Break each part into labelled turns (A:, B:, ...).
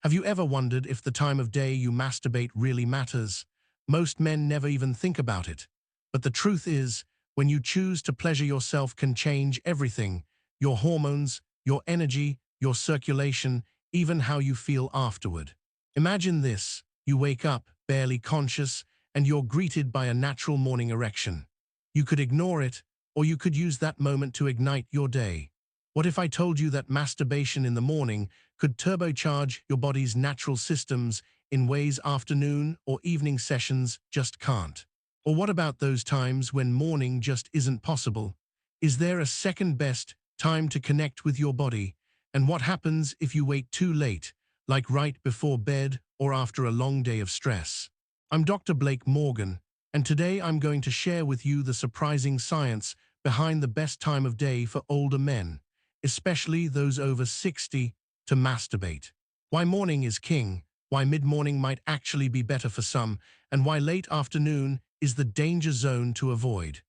A: Have you ever wondered if the time of day you masturbate really matters? Most men never even think about it. But the truth is, when you choose to pleasure yourself can change everything. Your hormones, your energy, your circulation, even how you feel afterward. Imagine this: you wake up, barely conscious, and you're greeted by a natural morning erection. You could ignore it, or you could use that moment to ignite your day. What if I told you that masturbation in the morning could turbocharge your body's natural systems in ways afternoon or evening sessions just can't? Or what about those times when morning just isn't possible? Is there a second best time to connect with your body? And what happens if you wait too late, like right before bed or after a long day of stress? I'm Dr. Blake Morgan, and today I'm going to share with you the surprising science behind the best time of day for older men, especially those over 60, to masturbate. Why morning is king, why mid-morning might actually be better for some, and why late afternoon is the danger zone to avoid.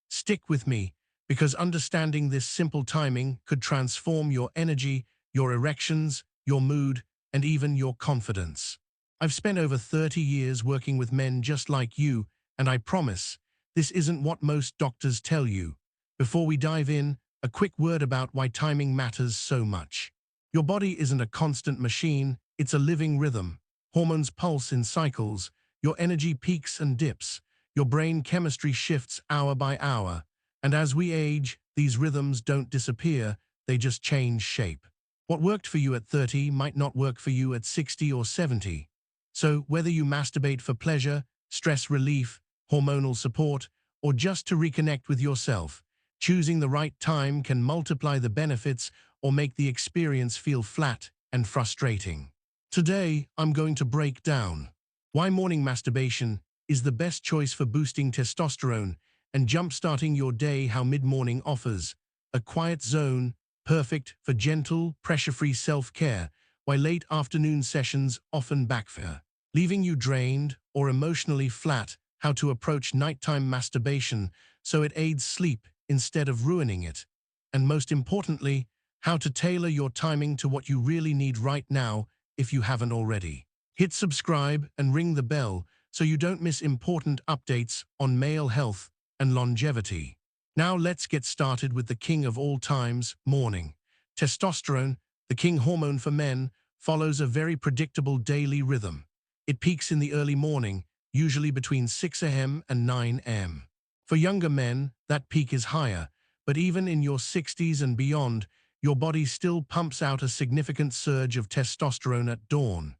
A: Stick with me, because understanding this simple timing could transform your energy, your erections, your mood, and even your confidence. I've spent over 30 years working with men just like you, and I promise, this isn't what most doctors tell you. Before we dive in, a quick word about why timing matters so much. Your body isn't a constant machine, it's a living rhythm. Hormones pulse in cycles, your energy peaks and dips, your brain chemistry shifts hour by hour. And as we age, these rhythms don't disappear, they just change shape. What worked for you at 30 might not work for you at 60 or 70. So whether you masturbate for pleasure, stress relief, hormonal support, or just to reconnect with yourself, choosing the right time can multiply the benefits or make the experience feel flat and frustrating. Today, I'm going to break down why morning masturbation is the best choice for boosting testosterone and jump-starting your day, how mid-morning offers a quiet zone perfect for gentle, pressure-free self-care, why late afternoon sessions often backfire, leaving you drained or emotionally flat, how to approach nighttime masturbation so it aids sleep instead of ruining it, and most importantly, how to tailor your timing to what you really need right now if you haven't already. Hit subscribe and ring the bell so you don't miss important updates on male health and longevity. Now let's get started with the king of all times, morning. Testosterone, the king hormone for men, follows a very predictable daily rhythm. It peaks in the early morning, usually between 6 a.m. and 9 a.m. For younger men, that peak is higher, but even in your 60s and beyond, your body still pumps out a significant surge of testosterone at dawn.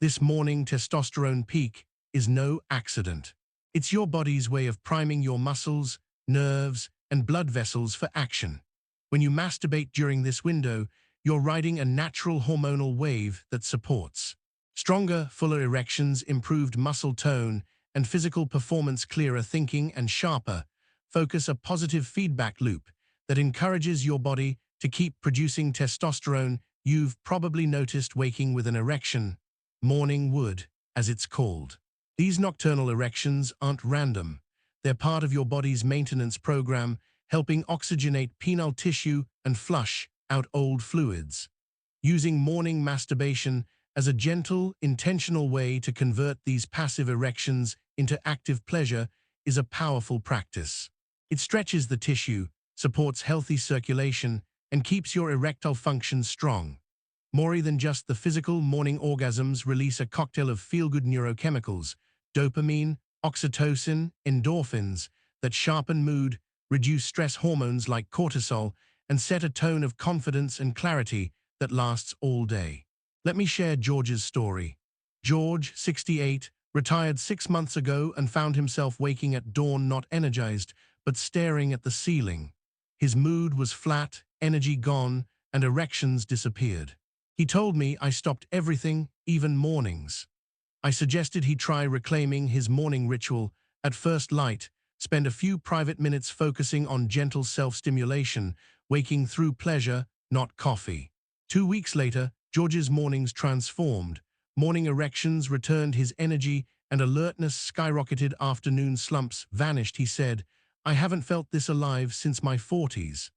A: This morning testosterone peak is no accident. It's your body's way of priming your muscles, nerves, and blood vessels for action. When you masturbate during this window, you're riding a natural hormonal wave that supports stronger, fuller erections, improved muscle tone, and physical performance, clearer thinking and sharper focus, a positive feedback loop that encourages your body to keep producing testosterone. You've probably noticed waking with an erection, morning wood, as it's called. These nocturnal erections aren't random. They're part of your body's maintenance program, helping oxygenate penile tissue and flush out old fluids. Using morning masturbation as a gentle, intentional way to convert these passive erections into active pleasure is a powerful practice. It stretches the tissue, supports healthy circulation, and keeps your erectile function strong. More than just the physical, morning orgasms release a cocktail of feel-good neurochemicals, dopamine, oxytocin, endorphins, that sharpen mood, reduce stress hormones like cortisol, and set a tone of confidence and clarity that lasts all day. Let me share George's story. George, 68, retired 6 months ago and found himself waking at dawn not energized, but staring at the ceiling. His mood was flat, energy gone, and erections disappeared. He told me, "I stopped everything, even mornings." I suggested he try reclaiming his morning ritual at first light, spend a few private minutes focusing on gentle self-stimulation, waking through pleasure, not coffee. 2 weeks later, George's mornings transformed. Morning erections returned, his energy and alertness skyrocketed, afternoon slumps vanished. He said, "I haven't felt this alive since my 40s.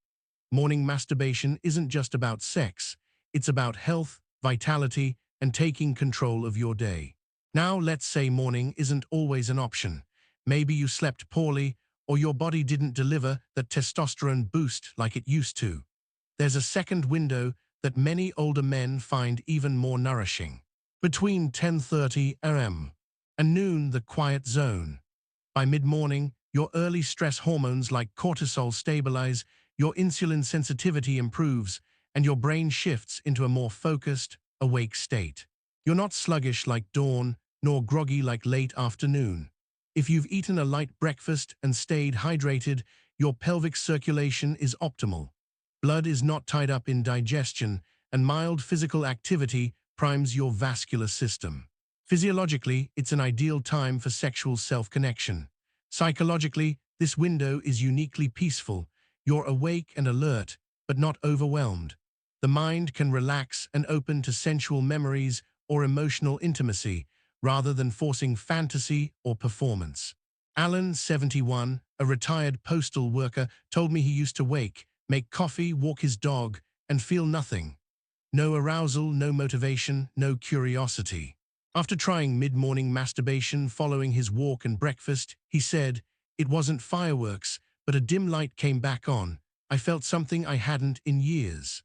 A: Morning masturbation isn't just about sex. It's about health, vitality, and taking control of your day. Now, let's say morning isn't always an option. Maybe you slept poorly, or your body didn't deliver that testosterone boost like it used to. There's a second window that many older men find even more nourishing. Between 10:30 am and noon, the quiet zone. By mid-morning, your early stress hormones like cortisol stabilize, your insulin sensitivity improves, and your brain shifts into a more focused, awake state. You're not sluggish like dawn, nor groggy like late afternoon. If you've eaten a light breakfast and stayed hydrated, your pelvic circulation is optimal. Blood is not tied up in digestion, and mild physical activity primes your vascular system. Physiologically, it's an ideal time for sexual self-connection. Psychologically, this window is uniquely peaceful. You're awake and alert, but not overwhelmed. The mind can relax and open to sensual memories or emotional intimacy, rather than forcing fantasy or performance. Alan, 71, a retired postal worker, told me he used to wake, make coffee, walk his dog, and feel nothing. No arousal, no motivation, no curiosity. After trying mid-morning masturbation following his walk and breakfast, he said, "It wasn't fireworks, but a dim light came back on. I felt something I hadn't in years."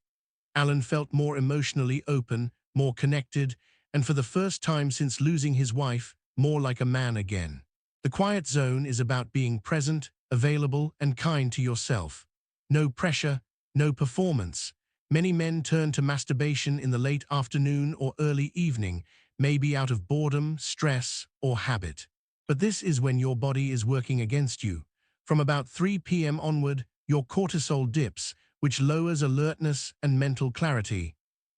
A: Alan felt more emotionally open, more connected, and for the first time since losing his wife, more like a man again. The quiet zone is about being present, available, and kind to yourself. No pressure, no performance. Many men turn to masturbation in the late afternoon or early evening, maybe out of boredom, stress, or habit. But this is when your body is working against you. From about 3 p.m. onward, your cortisol dips, which lowers alertness and mental clarity.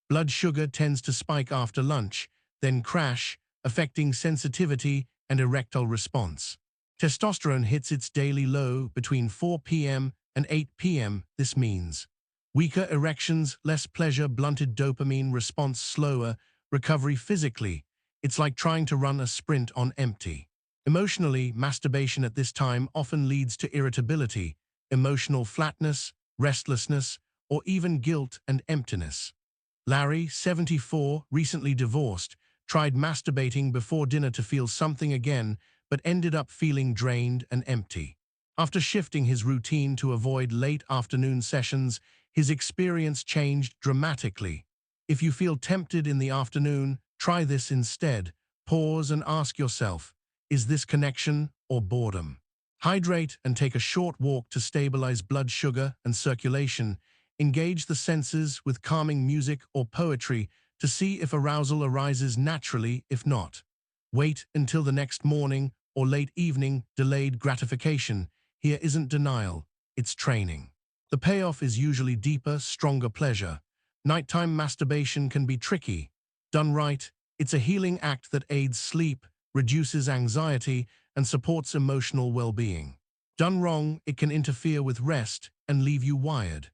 A: Blood sugar tends to spike after lunch, then crash, affecting sensitivity and erectile response. Testosterone hits its daily low between 4 p.m. and 8 p.m. This means weaker erections, less pleasure, blunted dopamine response, slower recovery physically. It's like trying to run a sprint on empty. Emotionally, masturbation at this time often leads to irritability, emotional flatness, restlessness, or even guilt and emptiness. Larry, 74, recently divorced, tried masturbating before dinner to feel something again, but ended up feeling drained and empty. After shifting his routine to avoid late afternoon sessions, his experience changed dramatically. If you feel tempted in the afternoon, try this instead. Pause and ask yourself, is this connection or boredom? Hydrate and take a short walk to stabilize blood sugar and circulation. Engage the senses with calming music or poetry to see if arousal arises naturally. If not, wait until the next morning or late evening. Delayed gratification here isn't denial, it's training. The payoff is usually deeper, stronger pleasure. Nighttime masturbation can be tricky. Done right, it's a healing act that aids sleep, reduces anxiety, and supports emotional well-being. Done wrong, it can interfere with rest and leave you wired.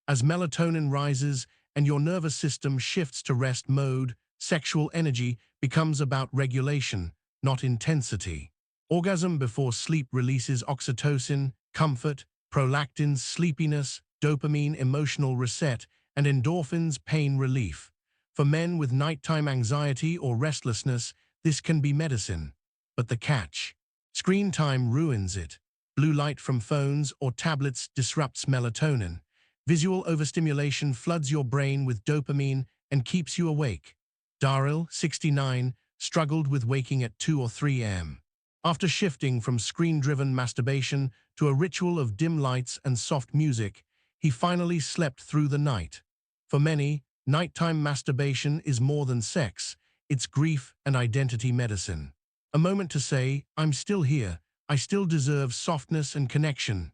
A: As melatonin rises and your nervous system shifts to rest mode, sexual energy becomes about regulation, not intensity. Orgasm before sleep releases oxytocin, comfort, prolactins, sleepiness, dopamine, emotional reset, and endorphins, pain relief. For men with nighttime anxiety or restlessness, this can be medicine. But the catch: screen time ruins it. Blue light from phones or tablets disrupts melatonin. Visual overstimulation floods your brain with dopamine and keeps you awake. Darryl, 69, struggled with waking at 2 or 3 a.m. After shifting from screen-driven masturbation to a ritual of dim lights and soft music, he finally slept through the night. For many, nighttime masturbation is more than sex. It's grief and identity medicine. A moment to say, I'm still here. I still deserve softness and connection.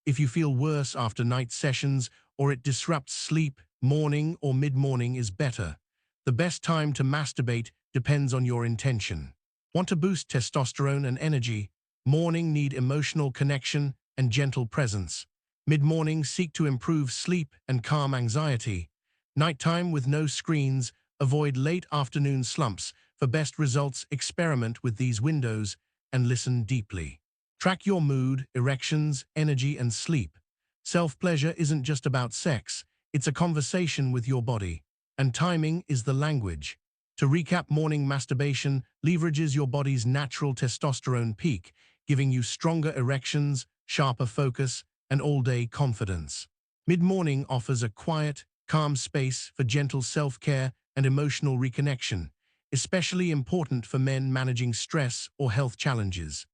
A: If you feel worse after night sessions or it disrupts sleep, morning or mid-morning is better. The best time to masturbate depends on your intention. Want to boost testosterone and energy? Morning need emotional connection and gentle presence. Mid-morning seek to improve sleep and calm anxiety. Nighttime with no screens, avoid late afternoon slumps. For best results, experiment with these windows and listen deeply. Track your mood, erections, energy, and sleep. Self-pleasure isn't just about sex, it's a conversation with your body. And timing is the language. To recap, morning masturbation leverages your body's natural testosterone peak, giving you stronger erections, sharper focus, and all-day confidence. Mid-morning offers a quiet, calm space for gentle self-care and emotional reconnection, especially important for men managing stress or health challenges.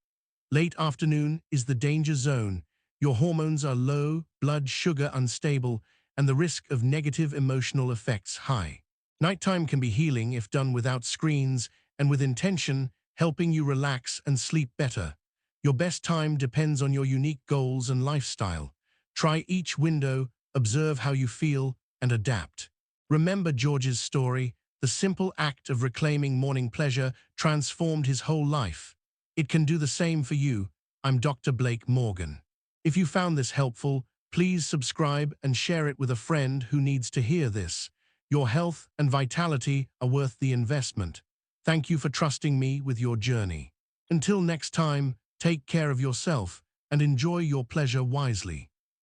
A: Late afternoon is the danger zone. Your hormones are low, blood sugar unstable, and the risk of negative emotional effects high. Nighttime can be healing if done without screens and with intention, helping you relax and sleep better. Your best time depends on your unique goals and lifestyle. Try each window, observe how you feel, and adapt. Remember George's story. The simple act of reclaiming morning pleasure transformed his whole life. It can do the same for you. I'm Dr. Blake Morgan. If you found this helpful, please subscribe and share it with a friend who needs to hear this. Your health and vitality are worth the investment. Thank you for trusting me with your journey. Until next time, take care of yourself and enjoy your pleasure wisely.